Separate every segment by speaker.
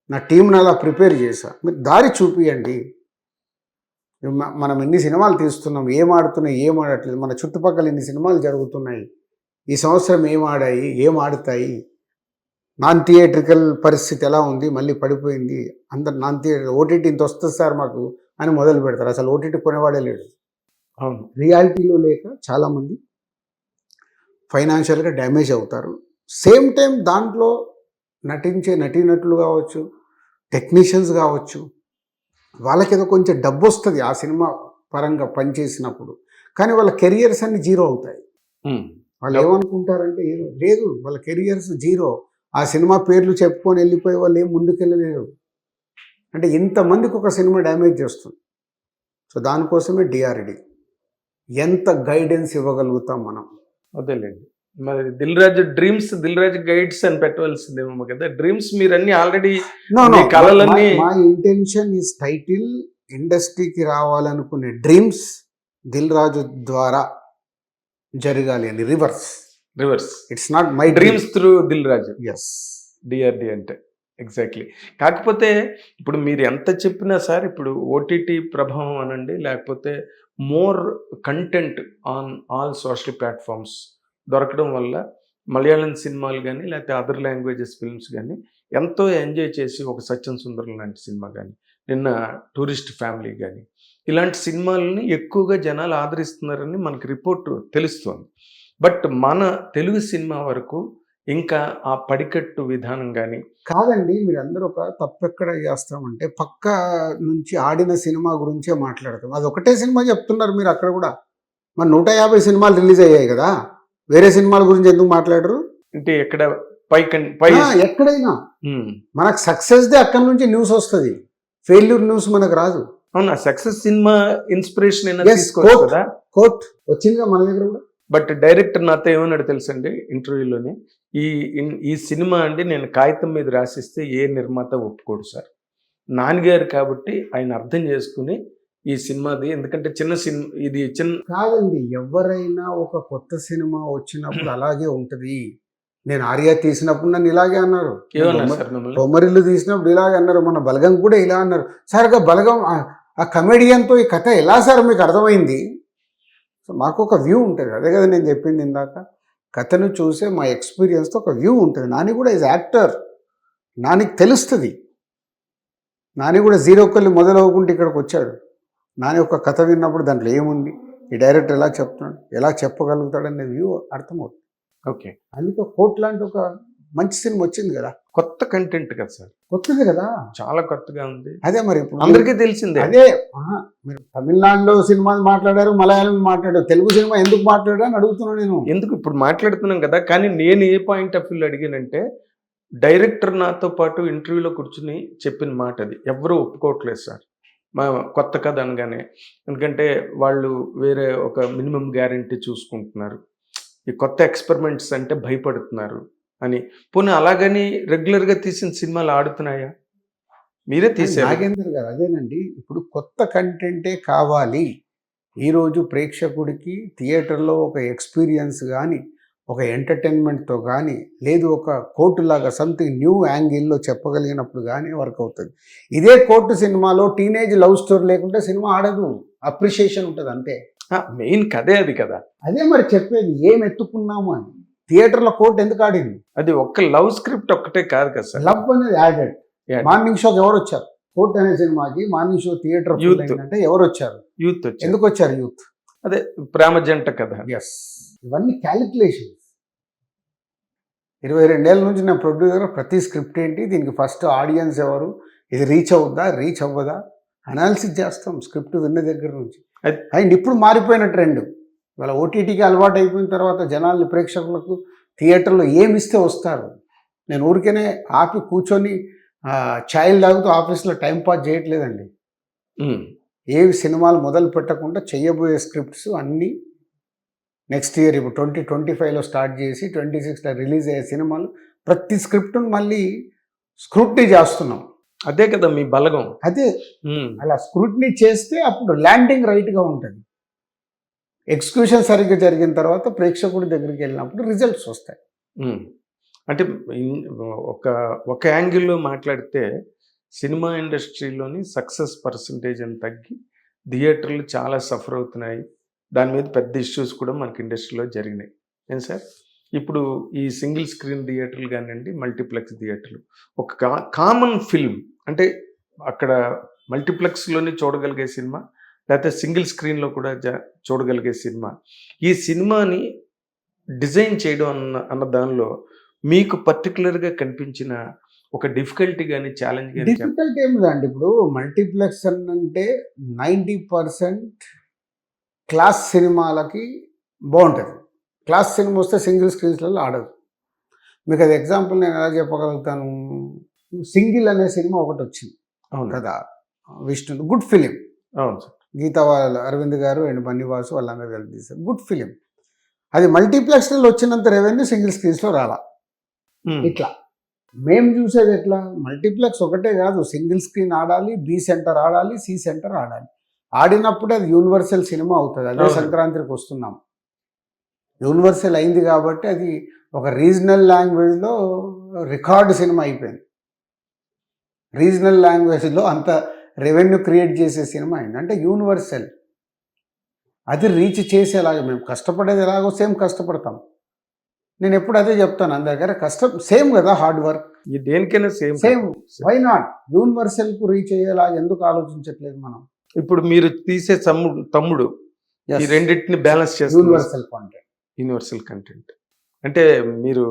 Speaker 1: నా టీంని అలా ప్రిపేర్ చేశా. మీరు దారి చూపియండి. మనం ఇన్ని సినిమాలు తీస్తున్నాం, ఏం ఆడుతున్నాయి, ఏం ఆడట్లేదు, మన చుట్టుపక్కల ఇన్ని సినిమాలు జరుగుతున్నాయి, ఈ సంవత్సరం ఏం ఆడాయి, ఏం ఆడుతాయి, నాన్ థియేట్రికల్ పరిస్థితి ఎలా ఉంది, మళ్ళీ పడిపోయింది, అందరు నాన్ థియేటర్ ఓటీటీ ఇంత వస్తుంది సార్ మాకు అని మొదలు పెడతారు. అసలు ఓటీటీ కొనేవాడే లేడు.
Speaker 2: అవును,
Speaker 1: రియాలిటీలో లేక చాలామంది ఫైనాన్షియల్గా డ్యామేజ్ అవుతారు. సేమ్ టైం దాంట్లో నటించే నటీనటులు కావచ్చు, టెక్నీషియన్స్ కావచ్చు, వాళ్ళకి ఏదో కొంచెం డబ్బు వస్తుంది ఆ సినిమా పరంగా పనిచేసినప్పుడు, కానీ వాళ్ళ కెరియర్స్ అన్ని జీరో అవుతాయి. వాళ్ళు ఏమనుకుంటారంటే ఏదో లేదు, వాళ్ళ కెరియర్స్ జీరో. ఆ సినిమా పేర్లు చెప్పుకొని వెళ్ళిపోయి వాళ్ళు ఏం ముందుకెళ్ళలేరు. అంటే ఇంతమందికి ఒక సినిమా డ్యామేజ్ చేస్తుంది. సో దానికోసమే డిఆర్డి. ఎంత గైడెన్స్ ఇవ్వగలుగుతాం మనం?
Speaker 2: అదేలేండి. మరి దిల్ రాజు గైడ్స్ అని పెట్టవలసిందేమో కదా. డ్రీమ్స్ మీరన్నీ ఆల్రెడీ కళలన్నీ.
Speaker 1: మా ఇంటెన్షన్ ఈస్ టైటిల్ ఇండస్ట్రీకి రావాలనుకునే డ్రీమ్స్ దిల్ రాజు ద్వారా జరగాలి అని. Reverse it's not my
Speaker 2: dreams through Dil Raju.
Speaker 1: Yes,
Speaker 2: DRD అంటే ఎగ్జాక్ట్లీ. కాకపోతే ఇప్పుడు మీరు ఎంత చెప్పినా సార్, ఇప్పుడు ఓటీటీ ప్రభావం అనండి, లేకపోతే more content on all social platforms దొరకడం వల్ల మలయాళం సినిమాలు కానీ లేకపోతే అదర్ లాంగ్వేజెస్ ఫిల్మ్స్ కానీ ఎంతో ఎంజాయ్ చేసి, ఒక సత్యం సుందరం లాంటి సినిమా కానీ, నిన్న టూరిస్ట్ ఫ్యామిలీ కానీ, ఇలాంటి సినిమాలని ఎక్కువగా జనాలు ఆదరిస్తున్నారని మనకి రిపోర్టు తెలుస్తోంది. బట్ మన తెలుగు సినిమా వరకు ఇంకా ఆ పడికట్టు విధానం కానీ
Speaker 1: కాదండి. మీరు అందరూ ఒక తప్పు ఎక్కడ చేస్తామంటే పక్క నుంచి ఆడిన సినిమా గురించే మాట్లాడతాం. అది ఒకటే సినిమా చెప్తున్నారు మీరు అక్కడ కూడా. మన 150 సినిమాలు రిలీజ్ అయ్యాయి కదా, వేరే సినిమాల గురించి ఎందుకు మాట్లాడరు?
Speaker 2: అంటే ఎక్కడ పై
Speaker 1: ఎక్కడైనా మనకు సక్సెస్దే అక్కడ నుంచి న్యూస్ వస్తుంది, ఫెయిల్యూర్ న్యూస్ మనకు రాదు.
Speaker 2: అవునా? సక్సెస్ సినిమా ఇన్స్పిరేషన్
Speaker 1: కోట్ వచ్చిందిగా మన దగ్గర కూడా.
Speaker 2: బట్ డైరెక్టర్ నాతో ఏమన్నాడు తెలుసండి ఇంటర్వ్యూలోనే, ఈ సినిమా అండి నేను కాగితం మీద రాసిస్తే ఏ నిర్మాత ఒప్పుకోడు సార్. నాన్నగారు కాబట్టి ఆయన అర్థం చేసుకుని ఈ సినిమాది, ఎందుకంటే చిన్న సినిమా ఇది
Speaker 1: కాదండి. ఎవరైనా ఒక కొత్త సినిమా వచ్చినప్పుడు అలాగే ఉంటుంది. నేను ఆర్యా తీసినప్పుడు నన్ను ఇలాగే అన్నారు, బొమ్మరిల్లు తీసినప్పుడు ఇలాగే అన్నారు, మన బలగం కూడా ఇలా అన్నారు. సార్ బలగం ఆ కమెడియన్తో ఈ కథ ఎలా సార్ మీకు అర్థమైంది? సో మాకు ఒక వ్యూ ఉంటుంది. అదే కదా నేను చెప్పింది ఇందాక, కథను చూసే మా ఎక్స్పీరియన్స్తో ఒక వ్యూ ఉంటుంది. నాని కూడా ఈజ్ యాక్టర్, నానికి తెలుస్తుంది. నాని కూడా జీరోకెళ్ళి మొదలవుకుంటే ఇక్కడికి వచ్చాడు. నాని ఒక కథ విన్నప్పుడు దాంట్లో ఏముంది, ఈ డైరెక్టర్ ఎలా చెప్తున్నాడు, ఎలా చెప్పగలుగుతాడనే వ్యూ అర్థమవుతుంది.
Speaker 2: ఓకే,
Speaker 1: అందుకే కోట్ లాంటి ఒక మంచి సినిమా వచ్చింది కదా.
Speaker 2: కొత్త కంటెంట్ కదా సార్,
Speaker 1: కొత్తది కదా,
Speaker 2: చాలా కొత్తగా ఉంది.
Speaker 1: అదే మరి ఇప్పుడు
Speaker 2: అందరికీ తెలిసిందే.
Speaker 1: అదే మీరు తమిళనాడులో సినిమా మాట్లాడారు, మలయాళం మాట్లాడారు, తెలుగు సినిమా ఎందుకు మాట్లాడారు అని అడుగుతున్నాను నేను.
Speaker 2: ఎందుకు ఇప్పుడు మాట్లాడుతున్నాం కదా, కానీ నేను ఏ పాయింట్ ఆఫ్ వ్యూలో అడిగానంటే, డైరెక్టర్ నాతో పాటు ఇంటర్వ్యూలో కూర్చుని చెప్పిన మాట అది ఎవరు ఒప్పుకోవట్లేదు సార్ మా కొత్త కథ అనగానే. ఎందుకంటే వాళ్ళు వేరే ఒక మినిమం గ్యారంటీ చూసుకుంటున్నారు, ఈ కొత్త ఎక్స్పెరిమెంట్స్ అంటే భయపడుతున్నారు అని. పోనీ అలాగని రెగ్యులర్గా తీసిన సినిమాలు ఆడుతున్నాయా? మీరే తీసారు
Speaker 1: నాగేందర్ గారు. అదేనండి, ఇప్పుడు కొత్త కంటెంటే కావాలి. ఈరోజు ప్రేక్షకుడికి థియేటర్లో ఒక ఎక్స్పీరియన్స్ కానీ, ఒక ఎంటర్టైన్మెంట్తో కానీ, లేదు ఒక కోర్టులాగా సంథింగ్ న్యూ యాంగిల్లో చెప్పగలిగినప్పుడు కానీ వర్క్ అవుతుంది. ఇదే కోర్టు సినిమాలో టీనేజ్ లవ్ స్టోరీ లేకుంటే సినిమా ఆడదు, అప్రిషియేషన్ ఉంటుంది అంతే.
Speaker 2: మెయిన్ కథే అది కదా.
Speaker 1: అదే మరి చెప్పేది, ఏం ఎత్తుకున్నాము అని. థియేటర్లో కోర్టు ఎందుకు ఆడింది?
Speaker 2: అది ఒక్క లవ్ స్క్రిప్ట్ ఒక్కటే కాదు కదా సార్,
Speaker 1: లవ్ అనేది యాడెడ్. మార్నింగ్ షోకి ఎవరు వచ్చారు? కోర్టు అనే సినిమాకి మార్నింగ్ షో థియేటర్ అంటే ఎవరు వచ్చారు?
Speaker 2: యూత్ వచ్చారు.
Speaker 1: ఎందుకు వచ్చారు యూత్?
Speaker 2: అదే ప్రేమ జంట కదా.
Speaker 1: ఎస్, ఇవన్నీ క్యాలిక్యులేషన్స్. 22 ఏళ్ళ నుంచి నా ప్రొడ్యూసర్ ప్రతి స్క్రిప్ట్ ఏంటి, దీనికి ఫస్ట్ ఆడియన్స్ ఎవరు, ఇది రీచ్ అవుద్దా రీచ్ అవ్వదా అనాలిసిస్ చేస్తాం స్క్రిప్ట్ విన్న దగ్గర నుంచి. అండ్ ఇప్పుడు మారిపోయిన ట్రెండ్, ఇవాళ ఓటీటీకి అలవాటు అయిపోయిన తర్వాత జనాలు ప్రేక్షకులకు థియేటర్లో ఏమి ఇస్తే వస్తారు. నేను ఊరికేనే ఆపి కూర్చొని ఛాయలు తాగుతూ ఆఫీస్లో టైంపాస్ చేయట్లేదండి. ఏవి సినిమాలు మొదలు పెట్టకుండా చెయ్యబోయే స్క్రిప్ట్స్ అన్నీ నెక్స్ట్ ఇయర్, ఇప్పుడు 2025లో స్టార్ట్ చేసి 26లో రిలీజ్ అయ్యే సినిమాలు ప్రతి స్క్రిప్ట్ను మళ్ళీ స్క్రూట్నీ చేస్తున్నాం.
Speaker 2: అదే కదా మీ బలగం.
Speaker 1: అదే అలా స్క్రూట్నీ చేస్తే అప్పుడు ల్యాండింగ్ రైట్గా ఉంటుంది. ఎగ్జిక్యూషన్ సరిగ్గా జరిగిన తర్వాత ప్రేక్షకుడి దగ్గరికి వెళ్ళినప్పుడు రిజల్ట్స్ వస్తాయి.
Speaker 2: అంటే ఒక యాంగిల్లో మాట్లాడితే సినిమా ఇండస్ట్రీలోని సక్సెస్ పర్సంటేజ్ అని తగ్గి థియేటర్లు చాలా సఫర్ అవుతున్నాయి. దాని మీద పెద్ద ఇష్యూస్ కూడా మనకి ఇండస్ట్రీలో జరిగినాయి. ఏం సార్, ఇప్పుడు ఈ సింగిల్ స్క్రీన్ థియేటర్లు కానివ్వండి, మల్టీప్లెక్స్ థియేటర్లు, ఒక కామన్ ఫిల్మ్ అంటే అక్కడ మల్టీప్లెక్స్లోనే చూడగలిగే సినిమా, లేకపోతే సింగిల్ స్క్రీన్లో కూడా చూడగలిగే సినిమా, ఈ సినిమాని డిజైన్ చేయడం అన్న దానిలో మీకు పర్టికులర్గా కనిపించిన ఒక డిఫికల్టీ కానీ ఛాలెంజ్ కానీ?
Speaker 1: డిఫికల్టీ ఏమి లేదండి. ఇప్పుడు మల్టీప్లెక్స్ అంటే 90% క్లాస్ సినిమాలకి బాగుంటుంది. క్లాస్ సినిమా వస్తే సింగిల్ స్క్రీన్స్లలో ఆడదు. మీకు అది ఎగ్జాంపుల్ నేను ఎలా చెప్పగలుగుతాను, సింగిల్ అనే సినిమా ఒకటి వచ్చింది.
Speaker 2: అవును
Speaker 1: కదా, విష్ణు, గుడ్ ఫిలిం.
Speaker 2: అవును సార్.
Speaker 1: గీతా అరవింద్ గారు అండ్ బన్నీవాసు వాళ్ళందరూ కలిసి తీశారు, గుడ్ ఫిలిం. అది మల్టీప్లెక్స్లో వచ్చినంత రెవెన్యూ సింగిల్ స్క్రీన్స్లో రాలా. ఇట్లా మేము చూసేది ఎట్లా, మల్టీప్లెక్స్ ఒకటే కాదు, సింగిల్ స్క్రీన్ ఆడాలి, బి సెంటర్ ఆడాలి, సి సెంటర్ ఆడాలి. ఆడినప్పుడే అది యూనివర్సల్ సినిమా అవుతుంది. అదే సంక్రాంతికి వస్తున్నాం, యూనివర్సల్ అయింది కాబట్టి అది ఒక రీజనల్ లాంగ్వేజ్లో రికార్డు సినిమా అయిపోయింది. రీజనల్ లాంగ్వేజ్లో అంత రెవెన్యూ క్రియేట్ చేసే సినిమా అయింది. అంటే యూనివర్సల్ అది రీచ్ చేసేలాగా మేము కష్టపడేది ఎలాగో సేమ్ కష్టపడతాం. నేను ఎప్పుడు అదే చెప్తాను అందరికీ, కష్టం సేమ్ కదా, హార్డ్ వర్క్
Speaker 2: దేనికైనా
Speaker 1: సేమ్. వై నాట్ యూనివర్సల్కు రీచ్ అయ్యేలాగా ఎందుకు ఆలోచించట్లేదు మనం?
Speaker 2: ఇప్పుడు మీరు తీసే తమ్ముడు ఈ రెండింటిని బ్యాలెన్స్ చేస్తారు. యూనివర్సల్ కంటెంట్ అంటే మీరు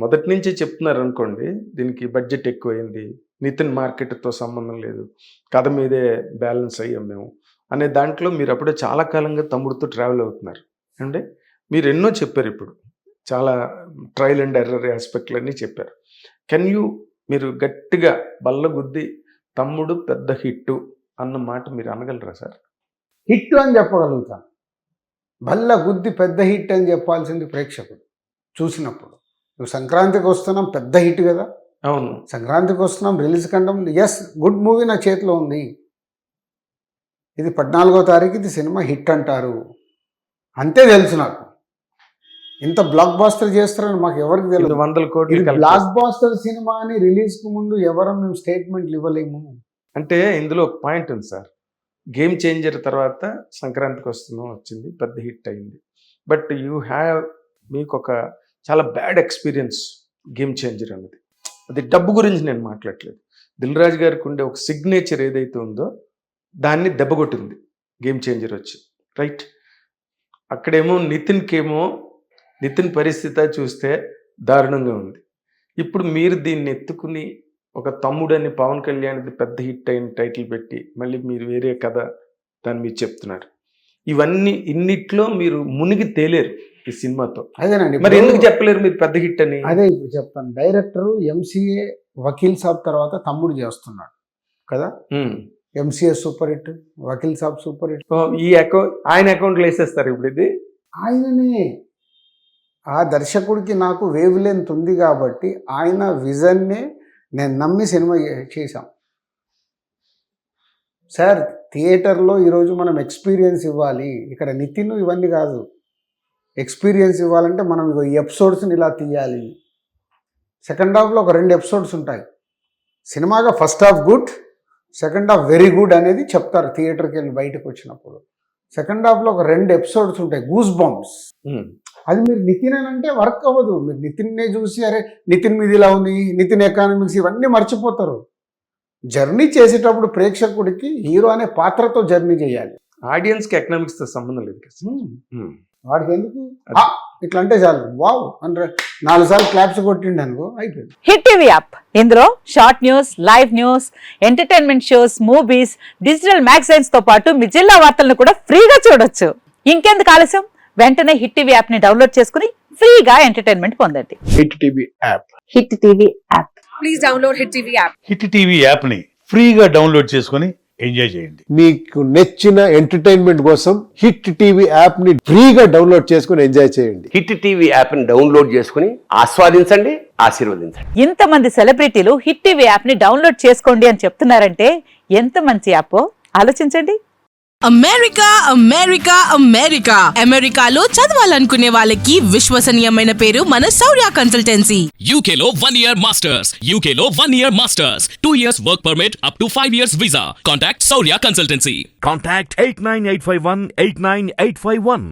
Speaker 2: మొదటి నుంచి చెప్తున్నారు అనుకోండి, దీనికి బడ్జెట్ ఎక్కువైంది, నితిన్ మార్కెట్తో సంబంధం లేదు, కథ మీదే బ్యాలెన్స్ అయ్యాం మేము అనే దాంట్లో మీరు అప్పుడే చాలా కాలంగా తమ్ముడితో ట్రావెల్ అవుతున్నారు అంటే మీరు ఎన్నో చెప్పారు. ఇప్పుడు చాలా ట్రయల్ అండ్ ఎర్రర్ ఆస్పెక్ట్లన్నీ చెప్పారు. మీరు గట్టిగా బల్లగుద్ది తమ్ముడు పెద్ద హిట్టు అన్న మాట మీరు అనగలరా సార్?
Speaker 1: హిట్ అని చెప్పగలుగుతాను, బల్ల గుద్ది పెద్ద హిట్ అని చెప్పాల్సింది ప్రేక్షకుడు చూసినప్పుడు. నువ్వు సంక్రాంతికి వస్తున్నాం, పెద్ద హిట్ కదా.
Speaker 2: అవును,
Speaker 1: సంక్రాంతికి వస్తున్నాం, రిలీజ్ కంటే ముందు ఎస్ గుడ్ మూవీ నా చేతిలో ఉంది, ఇది 14వ తారీఖు ఇది సినిమా హిట్ అంటారు, అంతే తెలుసు నాకు. ఇంత బ్లాక్ బాస్టర్ చేస్తారని మాకు ఎవరికి తెలియదు.
Speaker 2: 100 కోట్లు
Speaker 1: బ్లాక్ బాస్టర్ సినిమా అని రిలీజ్కు ముందు ఎవరం మేము స్టేట్మెంట్లు ఇవ్వలేము.
Speaker 2: అంటే ఇందులో పాయింట్ ఉంది సార్, గేమ్ చేంజర్ తర్వాత సంక్రాంతికి వస్తున్నాం వచ్చింది, పెద్ద హిట్ అయింది. బట్ మీకు ఒక చాలా బ్యాడ్ ఎక్స్పీరియన్స్ గేమ్ చేంజర్ అన్నది. అది డబ్బు గురించి నేను మాట్లాడలేదు. దిల్ రాజు గారికి ఉండే ఒక సిగ్నేచర్ ఏదైతే ఉందో దాన్ని దెబ్బకొట్టింది గేమ్ చేంజర్ వచ్చి, రైట్? అక్కడేమో నితిన్ పరిస్థితి చూస్తే దారుణంగా ఉంది. ఇప్పుడు మీరు దీన్ని ఎత్తుకుని ఒక తమ్ముడని పవన్ కళ్యాణ్ది పెద్ద హిట్ అయిన టైటిల్ పెట్టి మళ్ళీ మీరు వేరే కథ దాన్ని మీరు చెప్తున్నారు. ఇన్నిట్లో మీరు మునిగి తేలేరు ఈ సినిమాతో.
Speaker 1: అదేనండి,
Speaker 2: మరి ఎందుకు చెప్పలేరు మీరు పెద్ద హిట్ అని?
Speaker 1: అదే ఇప్పుడు చెప్తాను. డైరెక్టర్ ఎంసీఏ వకీల్ సాబ్ తర్వాత తమ్ముడు చేస్తున్నాడు కదా. MCA super hit, Vakeel Saab super hit.
Speaker 2: ఆయన అకౌంట్లో వేసేస్తారు ఇప్పుడు. ఇది
Speaker 1: ఆయననే, ఆ దర్శకుడికి నాకు వేవ్ లెంత్ ఉంది కాబట్టి ఆయన విజన్నే నేను నమ్మి సినిమా చేశాం. సార్ థియేటర్లో ఈరోజు మనం ఎక్స్పీరియన్స్ ఇవ్వాలి, ఇక్కడ నితిన్ ఇవన్నీ కాదు. ఎక్స్పీరియన్స్ ఇవ్వాలంటే మనం ఈ ఎపిసోడ్స్ని ఇలా తీయాలి. సెకండ్ హాఫ్లో ఒక 2 ఎపిసోడ్స్ ఉంటాయి సినిమాగా. First half good, second half very good అనేది చెప్తారు థియేటర్కి వెళ్ళి బయటకు వచ్చినప్పుడు. సెకండ్ హాఫ్లో ఒక 2 ఎపిసోడ్స్ ఉంటాయి గూస్ బాంబ్స్. అది మీరు నితిన్ అని అంటే వర్క్ అవ్వదు. మీరు నితిన్నే చూసి అరే నితిన్ మీద ఇలా ఉంది, నితిన్ ఎకానమిక్స్ ఇవన్నీ మర్చిపోతారు. జర్నీ చేసేటప్పుడు ప్రేక్షకుడికి హీరో అనే పాత్రతో జర్నీ చేయాలి.
Speaker 2: ఆడియన్స్కి ఎకనామిక్స్తో సంబంధం లేదు కదా.
Speaker 1: వాడికి ఎందుకు ఇట్లా అంటే చాలు, వావ్ అంటే 4 సార్లు క్లాప్స్ కొట్టిండి అనుకో అయిపోయింది.
Speaker 3: హిట్ టీవీ యాప్, ఇందులో short news, live news, entertainment shows, movies, digital magazines తో పాటు మీ జిల్లా వార్తలను కూడా ఫ్రీగా చూడొచ్చు. ఇంకెందుకు ఆలస్యం, వెంటనే హిట్ టీవీ యాప్ ని డౌన్లోడ్ చేసుకుని ఫ్రీగా ఎంటర్టైన్మెంట్ పొందండి.
Speaker 4: Hit TV app,
Speaker 3: hit TV app,
Speaker 5: please download hit TV app.
Speaker 4: Hit TV app ని ఫ్రీగా డౌన్లోడ్ చేసుకుని ఎంజాయ్ చేయండి.
Speaker 6: మీకు నచ్చిన ఎంటర్టైన్మెంట్ కోసం హిట్ టీవీ యాప్ ని ఫ్రీగా డౌన్లోడ్ చేసుకుని ఎంజాయ్ చేయండి.
Speaker 7: హిట్ టీవీ యాప్ ని డౌన్లోడ్ చేసుకుని ఆస్వాదించండి, ఆశీర్వదించండి.
Speaker 3: ఇంతమంది సెలబ్రిటీలు హిట్ టీవీ యాప్ ని డౌన్లోడ్ చేసుకోండి అని చెప్తున్నారంటే ఎంత మంచి యాప్ ఆలోచించండి.
Speaker 8: అమెరికా అమెరికా అమెరికా అమెరికాలో చదవాలనుకునే వాళ్ళకి విశ్వసనీయమైన పేరు మన శౌర్య కన్సల్టెన్సీ.
Speaker 9: UK లో 1 year masters. UK లో 1 year masters. 2 years work permit up to 5 years visa. Contact Saurya Consultancy.
Speaker 10: Contact 89851 89851.